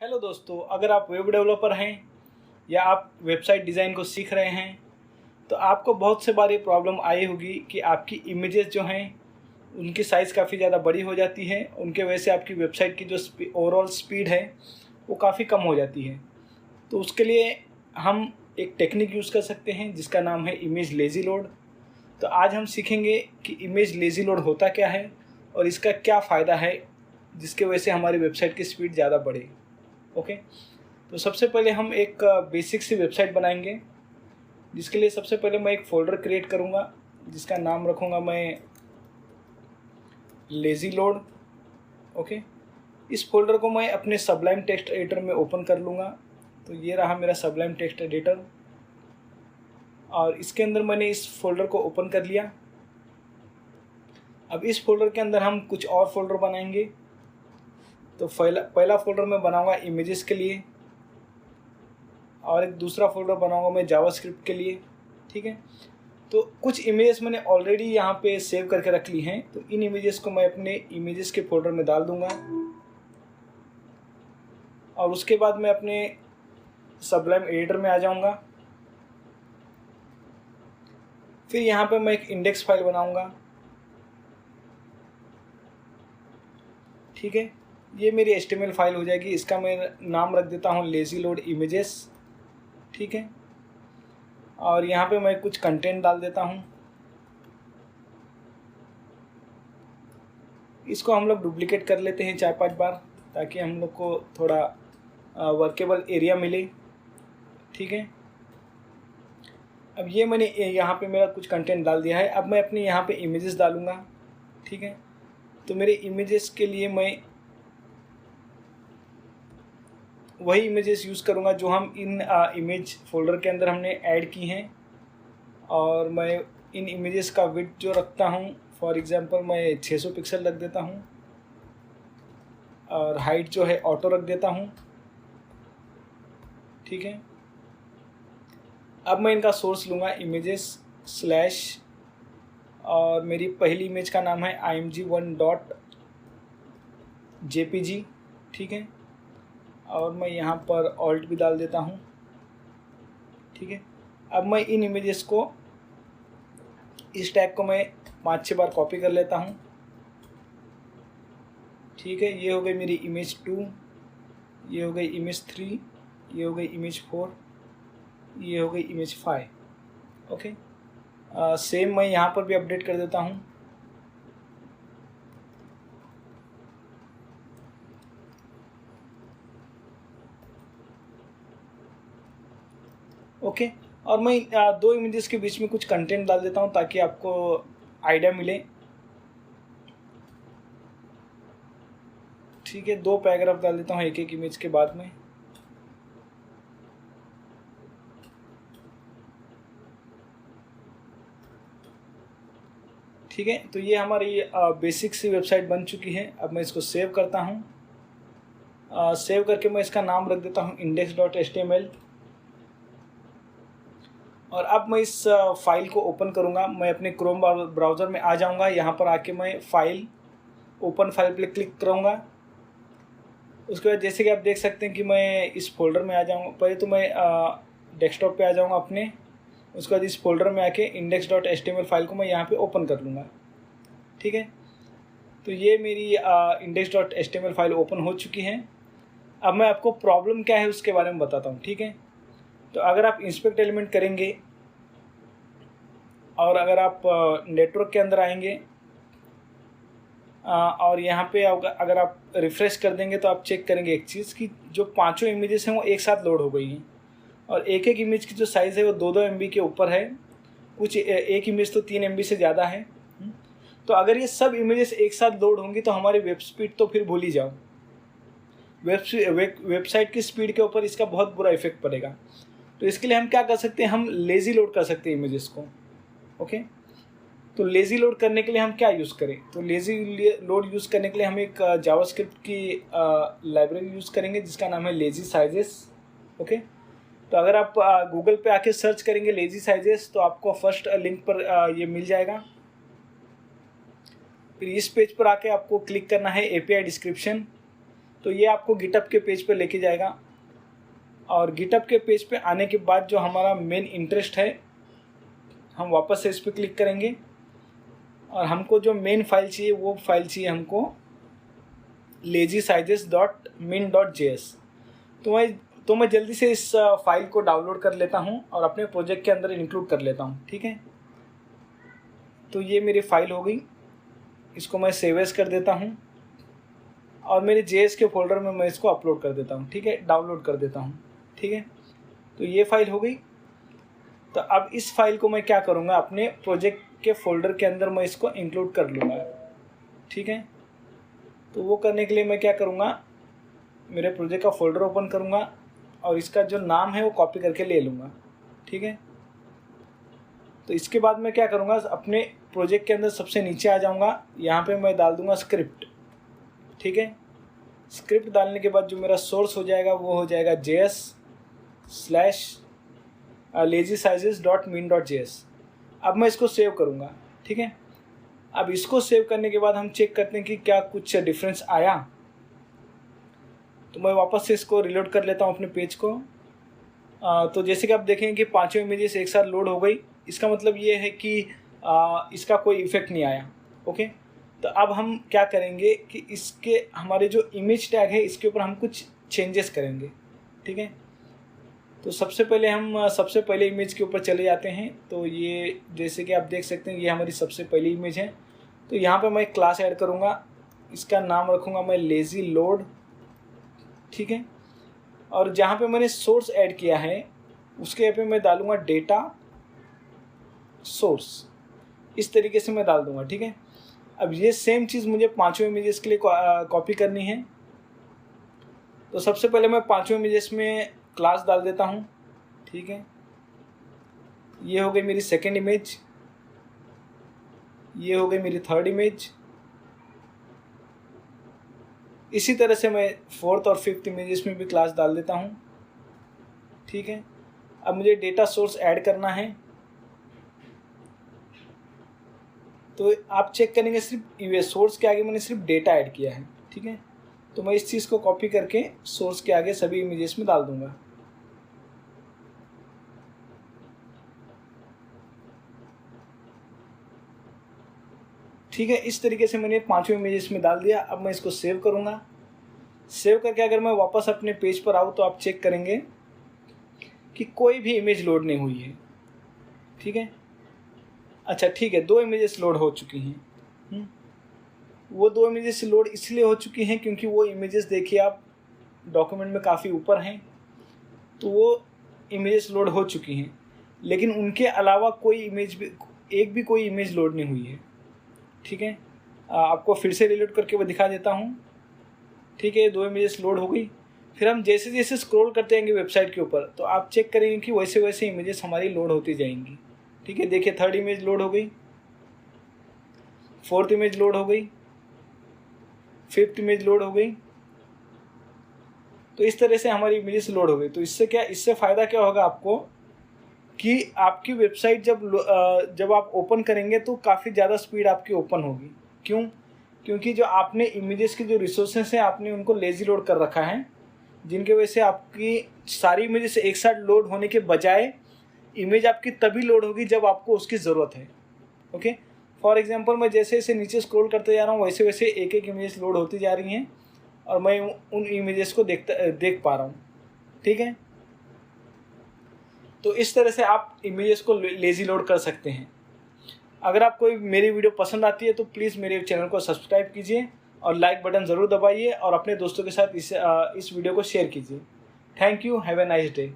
Hello दोस्तों, अगर आप वेब डेवलपर हैं या आप वेबसाइट डिज़ाइन को सीख रहे हैं तो आपको बहुत से बार ये प्रॉब्लम आई होगी कि आपकी इमेजेस जो हैं उनकी साइज़ काफ़ी ज़्यादा बड़ी हो जाती है। उनके वजह से आपकी वेबसाइट की जो ओवरऑल स्पीड है वो काफ़ी कम हो जाती है। तो उसके लिए हम एक टेक्निक यूज़ कर सकते हैं जिसका नाम है इमेज लेज़ी लोड। तो आज हम सीखेंगे कि इमेज लेज़ी लोड होता क्या है और इसका क्या फ़ायदा है जिसके वजह से हमारी वेबसाइट की स्पीड ज़्यादा बढ़े। ओके, तो सबसे पहले हम एक बेसिक सी वेबसाइट बनाएंगे जिसके लिए सबसे पहले मैं एक फ़ोल्डर क्रिएट करूँगा जिसका नाम रखूँगा मैं लेज़ी लोड। ओके, इस फोल्डर को मैं अपने सबलाइम टेक्स्ट एडिटर में ओपन कर लूँगा। तो ये रहा मेरा सबलाइम टेक्स्ट एडिटर और इसके अंदर मैंने इस फोल्डर को ओपन कर लिया। अब इस फोल्डर के अंदर हम कुछ और फोल्डर बनाएंगे। तो पहला फोल्डर मैं बनाऊँगा इमेजेस के लिए और एक दूसरा फोल्डर बनाऊंगा मैं जावास्क्रिप्ट के लिए। ठीक है, तो कुछ इमेजेस मैंने ऑलरेडी यहाँ पे सेव करके रख ली हैं। तो इन इमेजेस को मैं अपने इमेजेस के फोल्डर में डाल दूंगा और उसके बाद मैं अपने सबलाइम एडिटर में आ जाऊंगा। फिर यहाँ पे मैं एक इंडेक्स फाइल बनाऊंगा। ठीक है, ये मेरी HTML फाइल हो जाएगी। इसका मैं नाम रख देता हूँ लेज़ी लोड इमेजेस। ठीक है, और यहाँ पे मैं कुछ कंटेंट डाल देता हूँ। इसको हम लोग डुप्लीकेट कर लेते हैं 4-5 बार ताकि हम लोग को थोड़ा वर्केबल एरिया मिले। ठीक है, अब ये मैंने यहाँ पे मेरा कुछ कंटेंट डाल दिया है। अब मैं अपने यहाँ पे इमेजेस डालूँगा। ठीक है, तो मेरे इमेजेस के लिए मैं वही इमेजेस यूज़ करूँगा जो हम इन इमेज फोल्डर के अंदर हमने ऐड की हैं। और मैं इन इमेजेस का विड्थ जो रखता हूँ, फॉर एग्जांपल मैं 600 पिक्सल रख देता हूँ और हाइट जो है ऑटो रख देता हूँ। ठीक है, अब मैं इनका सोर्स लूँगा इमेजेस स्लैश और मेरी पहली इमेज का नाम है img1.jpg। ठीक है, और मैं यहाँ पर ऑल्ट भी डाल देता हूँ। ठीक है, अब मैं इन इमेजेस को इस टैग को मैं 5-6 बार कॉपी कर लेता हूँ। ठीक है, ये हो गई मेरी इमेज 2, ये हो गई इमेज 3, ये हो गई इमेज 4, ये हो गई इमेज 5। ओके, सेम मैं यहाँ पर भी अपडेट कर देता हूँ। ओके, और मैं दो इमेजेस के बीच में कुछ कंटेंट डाल देता हूँ ताकि आपको आइडिया मिले। ठीक है, 2 पैराग्राफ डाल देता हूँ एक एक इमेज के बाद में। ठीक है, तो ये हमारी बेसिक सी वेबसाइट बन चुकी है। अब मैं इसको सेव करता हूँ। सेव करके मैं इसका नाम रख देता हूँ index.html। और अब मैं इस फाइल को ओपन करूँगा। मैं अपने क्रोम ब्राउज़र में आ जाऊँगा। यहाँ पर आके मैं फाइल ओपन फाइल पे क्लिक करूँगा। उसके बाद जैसे कि आप देख सकते हैं कि मैं इस फोल्डर में आ जाऊँगा। पहले तो मैं डेस्कटॉप पे आ जाऊँगा अपने। उसके बाद इस फोल्डर में आके index.html फाइल को मैं यहाँ पे ओपन कर लूँगा। ठीक है, तो ये मेरी index.html फाइल ओपन हो चुकी है। अब मैं आपको प्रॉब्लम क्या है उसके बारे में बताता हूँ। ठीक है, तो अगर आप इंस्पेक्ट एलिमेंट करेंगे और अगर आप नेटवर्क के अंदर आएंगे और यहाँ पे अगर आप रिफ़्रेश कर देंगे तो आप चेक करेंगे एक चीज़ कि जो 5 इमेजेस हैं वो एक साथ लोड हो गई हैं और एक एक इमेज की जो साइज़ है वो 2-2 MB के ऊपर है। कुछ एक इमेज तो 3 MB से ज़्यादा है। तो अगर ये सब इमेजेस एक साथ लोड होंगी तो हमारी वेब स्पीड तो फिर भूल ही जाओ। वेबसाइट की स्पीड के ऊपर इसका बहुत बुरा इफेक्ट पड़ेगा। तो इसके लिए हम क्या कर सकते हैं, हम लेज़ी लोड कर सकते हैं इमेजेस को। ओके, तो लेज़ी लोड करने के लिए हम क्या यूज़ करें, तो लेज़ी लोड यूज़ करने के लिए हम एक जावास्क्रिप्ट की लाइब्रेरी यूज़ करेंगे जिसका नाम है लेज़ी साइजेस। ओके, तो अगर आप गूगल पे आके सर्च करेंगे लेज़ी साइजेस तो आपको फर्स्ट लिंक पर ये मिल जाएगा। फिर इस पेज पर आके आपको क्लिक करना है API डिस्क्रिप्शन। तो ये आपको गिटहब के पेज पे लेके जाएगा। और गिटहब के पेज पे आने के बाद जो हमारा मेन इंटरेस्ट है, हम वापस से इस पर क्लिक करेंगे और हमको जो मेन फाइल चाहिए वो फाइल चाहिए हमको lazysizes.min.js। तो मैं जल्दी से इस फाइल को डाउनलोड कर लेता हूँ और अपने प्रोजेक्ट के अंदर इंक्लूड कर लेता हूँ। ठीक है, तो ये मेरी फाइल हो गई, इसको मैं सेव एज कर देता हूँ और मेरे JS के फोल्डर में मैं इसको अपलोड कर देता हूँ। ठीक है, डाउनलोड कर देता हूँ। ठीक है, तो ये फाइल हो गई। तो अब इस फाइल को मैं क्या करूँगा, अपने प्रोजेक्ट के फोल्डर के अंदर मैं इसको इंक्लूड कर लूँगा। ठीक है, तो वो करने के लिए मैं क्या करूँगा, मेरे प्रोजेक्ट का फोल्डर ओपन करूँगा और इसका जो नाम है वो कॉपी करके ले लूँगा। ठीक है, तो इसके बाद मैं क्या करूँगा, अपने प्रोजेक्ट के अंदर सबसे नीचे आ जाऊँगा, यहाँ पे मैं डाल दूँगा स्क्रिप्ट। ठीक है, स्क्रिप्ट डालने के बाद जो मेरा सोर्स हो जाएगा वो हो जाएगा JS/lazysizes.min.js। अब मैं इसको सेव करूँगा। ठीक है, अब इसको सेव करने के बाद हम चेक करते हैं कि क्या कुछ डिफरेंस आया। तो मैं वापस से इसको रिलोड कर लेता हूँ अपने पेज को। तो जैसे कि आप देखेंगे कि पांचों इमेजेस एक साथ लोड हो गई, इसका मतलब ये है कि इसका कोई इफेक्ट नहीं आया। ओके, तो अब हम क्या करेंगे कि इसके हमारे जो इमेज टैग है इसके ऊपर हम कुछ चेंजेस करेंगे। ठीक है, तो सबसे पहले इमेज के ऊपर चले जाते हैं। तो ये जैसे कि आप देख सकते हैं ये हमारी सबसे पहली इमेज है। तो यहाँ पे मैं क्लास ऐड करूँगा, इसका नाम रखूँगा मैं लेज़ी लोड। ठीक है, और जहाँ पे मैंने सोर्स ऐड किया है उसके पे मैं डालूँगा डेटा सोर्स, इस तरीके से मैं डाल दूँगा। ठीक है, अब ये सेम चीज़ मुझे पांचों इमेजेस के लिए कॉपी करनी है। तो सबसे पहले मैं पांचों इमेजेस में क्लास डाल देता हूँ। ठीक है, ये हो गई मेरी सेकेंड इमेज, ये हो गई मेरी थर्ड इमेज। इसी तरह से मैं फोर्थ और फिफ्थ इमेजेस में भी क्लास डाल देता हूँ। ठीक है, अब मुझे डेटा सोर्स ऐड करना है। तो आप चेक करेंगे सिर्फ ये सोर्स के आगे मैंने सिर्फ डेटा ऐड किया है। ठीक है, तो मैं इस चीज़ को कॉपी करके सोर्स के आगे सभी इमेजेस में डाल दूंगा। ठीक है, इस तरीके से मैंने पांचों इमेजेस में डाल दिया। अब मैं इसको सेव करूंगा। सेव करके अगर मैं वापस अपने पेज पर आऊँ तो आप चेक करेंगे कि कोई भी इमेज लोड नहीं हुई है। ठीक है, अच्छा ठीक है, दो इमेजेस लोड हो चुकी हैं। वो दो इमेजेस लोड इसलिए हो चुकी हैं क्योंकि वो इमेजेस देखिए आप डॉक्यूमेंट में काफ़ी ऊपर हैं, तो वो इमेजेस लोड हो चुकी हैं। लेकिन उनके अलावा कोई इमेज भी कोई इमेज लोड नहीं हुई है। ठीक है, आपको फिर से रिलोड करके वो दिखा देता हूँ। ठीक है, दो इमेजेस लोड हो गई। फिर हम जैसे जैसे स्क्रॉल करते जाएंगे वेबसाइट के ऊपर तो आप चेक करेंगे कि वैसे वैसे इमेजेस हमारी लोड होती जाएंगी। ठीक है, देखिए थर्ड इमेज लोड हो गई, फोर्थ इमेज लोड हो गई, फिफ्थ इमेज लोड हो गई। तो इस तरह से हमारी इमेजेस लोड हो गई। तो इससे फ़ायदा क्या होगा आपको कि आपकी वेबसाइट जब आप ओपन करेंगे तो काफ़ी ज़्यादा स्पीड आपकी ओपन होगी। क्यों? क्योंकि जो आपने इमेजेस के जो रिसोर्सेस हैं आपने उनको लेज़ी लोड कर रखा है, जिनके वजह से आपकी सारी इमेजेस एक साथ लोड होने के बजाय इमेज आपकी तभी लोड होगी जब आपको उसकी ज़रूरत है। ओके, फॉर एग्जांपल मैं जैसे जैसे नीचे स्क्रॉल करते जा रहा हूँ वैसे वैसे एक एक इमेज लोड होती जा रही हैं और मैं उन इमेजेस को देख पा रहा हूँ। ठीक है, तो इस तरह से आप इमेजेस को लेज़ी लोड कर सकते हैं। अगर आपको मेरी वीडियो पसंद आती है तो प्लीज़ मेरे चैनल को सब्सक्राइब कीजिए और लाइक बटन ज़रूर दबाइए और अपने दोस्तों के साथ इस वीडियो को शेयर कीजिए। Thank you, have a nice day.